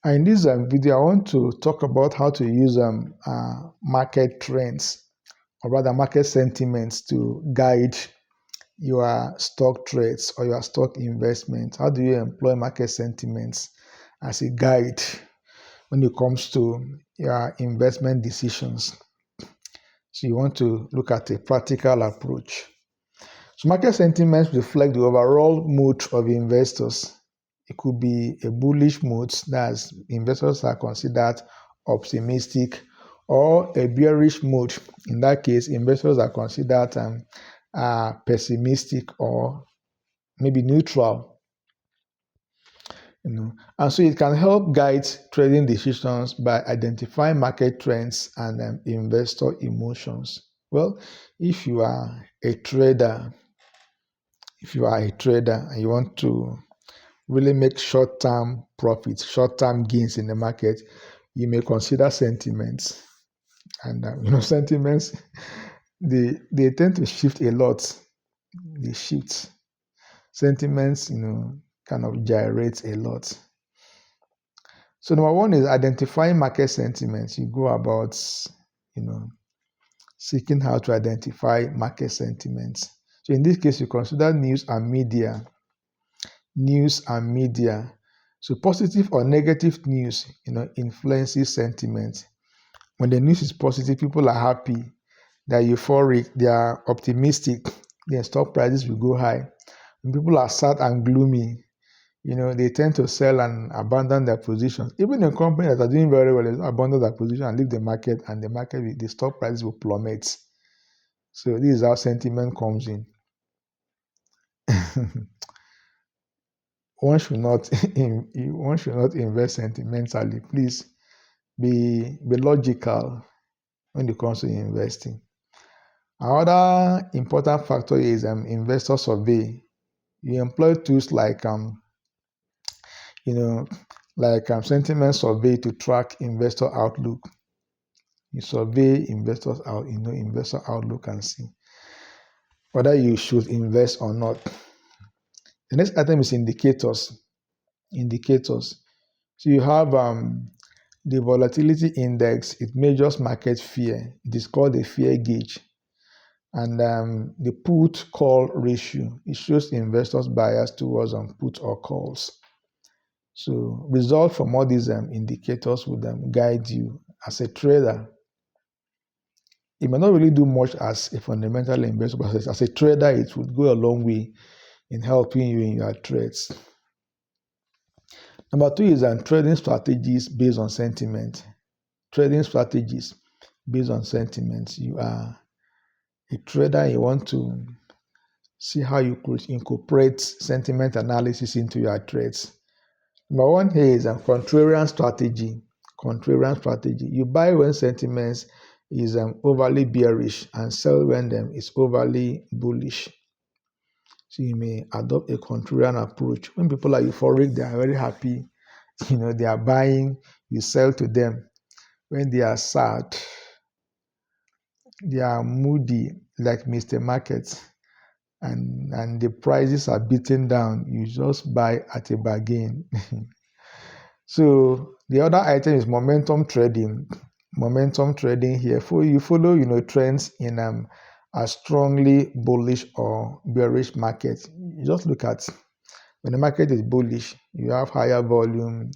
In this video, I want to talk about how to use market trends, or rather market sentiments, to guide your stock trades or your stock investment. How do you employ market sentiments as a guide when it comes to your investment decisions? So you want to look at a practical approach. So market sentiments reflect the overall mood of investors. It could be a bullish mood, that's investors are considered optimistic, or a bearish mood. In that case, investors are considered pessimistic or maybe neutral. And so it can help guide trading decisions by identifying market trends and investor emotions. Well, if you are a trader, and you want to really make short-term profits, short-term gains in the market, you may consider sentiments. And sentiments, they tend to shift a lot. They shift. Sentiments, kind of gyrate a lot. So number one is identifying market sentiments. You go about, seeking how to identify market sentiments. So in this case, you consider news and media. So positive or negative news, influences sentiment. When the news is positive, people are happy, they're euphoric, they are optimistic, their stock prices will go high. When people are sad and gloomy, they tend to sell and abandon their positions. Even in companies that are doing very well, they abandon their position and leave the market, and the stock prices will plummet. So this is how sentiment comes in. One should not invest sentimentally. Please be logical when it comes to investing. Another important factor is investor survey. You employ tools like sentiment survey to track investor outlook. You survey investors out, investor outlook, and see whether you should invest or not. The next item is indicators. So you have the volatility index. It measures market fear. It is called a fear gauge. And the put-call ratio, it shows investors' bias towards put or calls. So results from all these indicators would guide you as a trader. It may not really do much as a fundamental investor, but as a trader, it would go a long way in helping you in your trades. Number two is trading strategies based on sentiment. Trading strategies based on sentiments. You are a trader, you want to see how you could incorporate sentiment analysis into your trades. Number one here is a contrarian strategy. You buy when sentiments is overly bearish and sell when is overly bullish. So you may adopt a contrarian approach. When people are euphoric, they are very happy. They are buying, you sell to them. When they are sad, they are moody, like Mr. Market, and the prices are beaten down, you just buy at a bargain. So the other item is momentum trading. Momentum trading here, you follow trends in a strongly bullish or bearish market. You just look at when the market is bullish, you have higher volume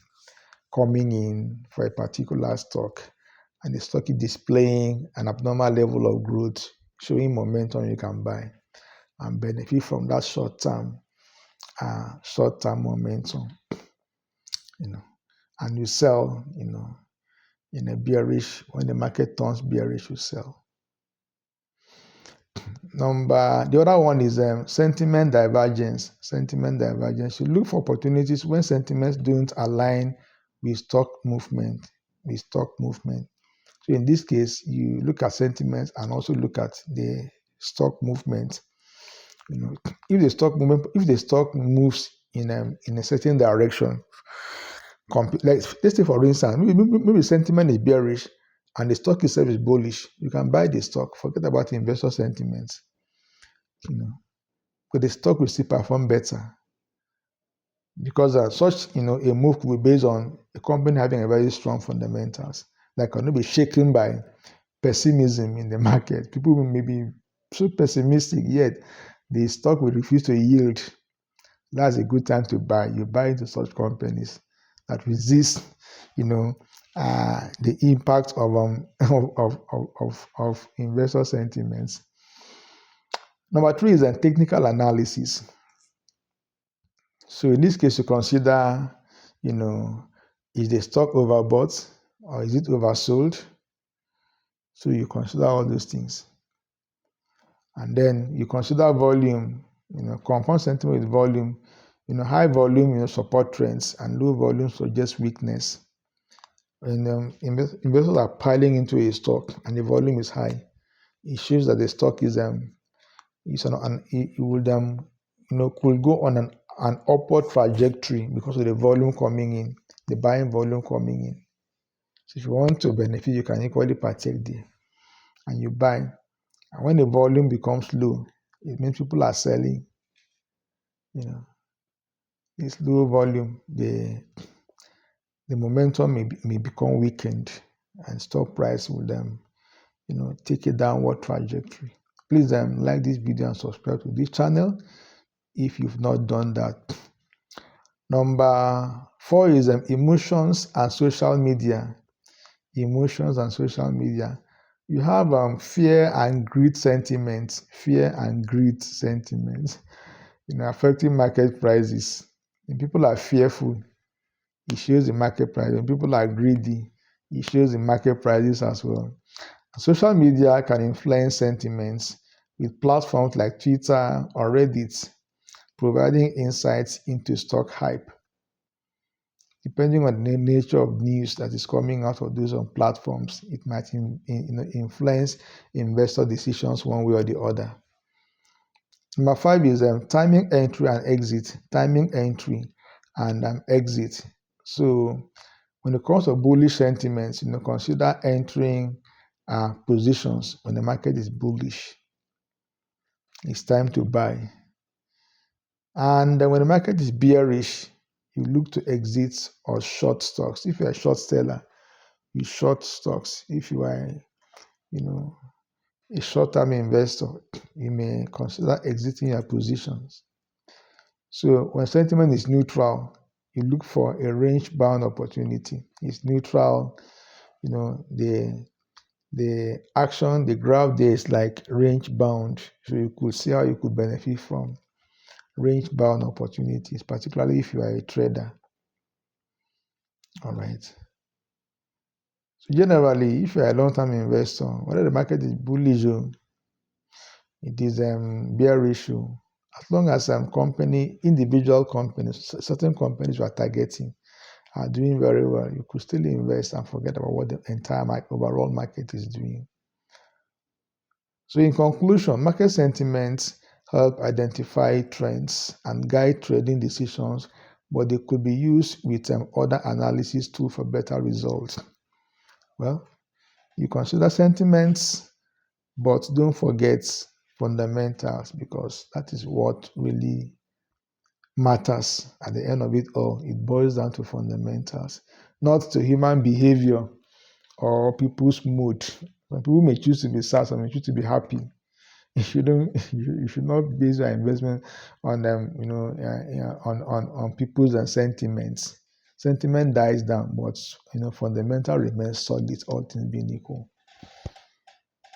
coming in for a particular stock, and the stock is displaying an abnormal level of growth, showing momentum. You can buy and benefit from that short-term momentum, and you sell, in a bearish, when the market turns bearish, you sell. The other one is sentiment divergence. You look for opportunities when sentiments don't align with stock movement. So in this case, you look at sentiments and also look at the stock movement. If the stock moves in a certain direction, let's say for instance, maybe sentiment is bearish and the stock itself is bullish, you can buy the stock. Forget about investor sentiments. But the stock will still perform better, because such a move will be based on a company having a very strong fundamentals that cannot be shaken by pessimism in the market. People may be so pessimistic, yet the stock will refuse to yield. That's a good time to buy. You buy into such companies that resist, the impact of investor sentiments. Number 3 is a technical analysis. So in this case, you consider, is the stock overbought or is it oversold? So you consider all those things. And then you consider volume, compound sentiment with volume. High volume, support trends, and low volume suggest weakness. And investors are piling into a stock and the volume is high. It shows that the stock could go on an upward trajectory because of the volume coming in, the buying volume coming in. So if you want to benefit, you can equally partake there and you buy. And when the volume becomes low, it means people are selling. This low volume, the momentum may become weakened and stock price will take a downward trajectory. Please like this video and subscribe to this channel if you've not done that. Number 4 is emotions and social media. Emotions and social media. You have fear and greed sentiments. Fear and greed sentiments, affecting market prices. When people are fearful, it shows the market price. When people are greedy, it shows the market prices as well. Social media can influence sentiments with platforms like Twitter or Reddit providing insights into stock hype. Depending on the nature of news that is coming out of those platforms, it might influence investor decisions one way or the other. Number 5 is timing entry and exit. Timing entry and exit. So when it comes to bullish sentiments, consider entering positions when the market is bullish. It's time to buy. And when the market is bearish, you look to exit or short stocks. If you're a short seller, you short stocks. If you are, a short-term investor, you may consider exiting your positions. So when sentiment is neutral, you look for a range-bound opportunity. It's neutral, the action, the graph there is like range-bound. So you could see how you could benefit from range-bound opportunities, particularly if you are a trader. All right. So generally, if you are a long-term investor, whether the market is bullish or it is bearish, as long as individual companies, certain companies you are targeting are doing very well, you could still invest and forget about what the entire overall market is doing. So in conclusion, market sentiments help identify trends and guide trading decisions, but they could be used with other analysis tools for better results. Well, you consider sentiments, but don't forget fundamentals, because that is what really matters at the end of it all. It boils down to fundamentals, not to human behavior or people's mood. Some people may choose to be sad, some may choose to be happy. You should not base your investment on them, on people's sentiments. Sentiment dies down, but fundamental remains solid, all things being equal.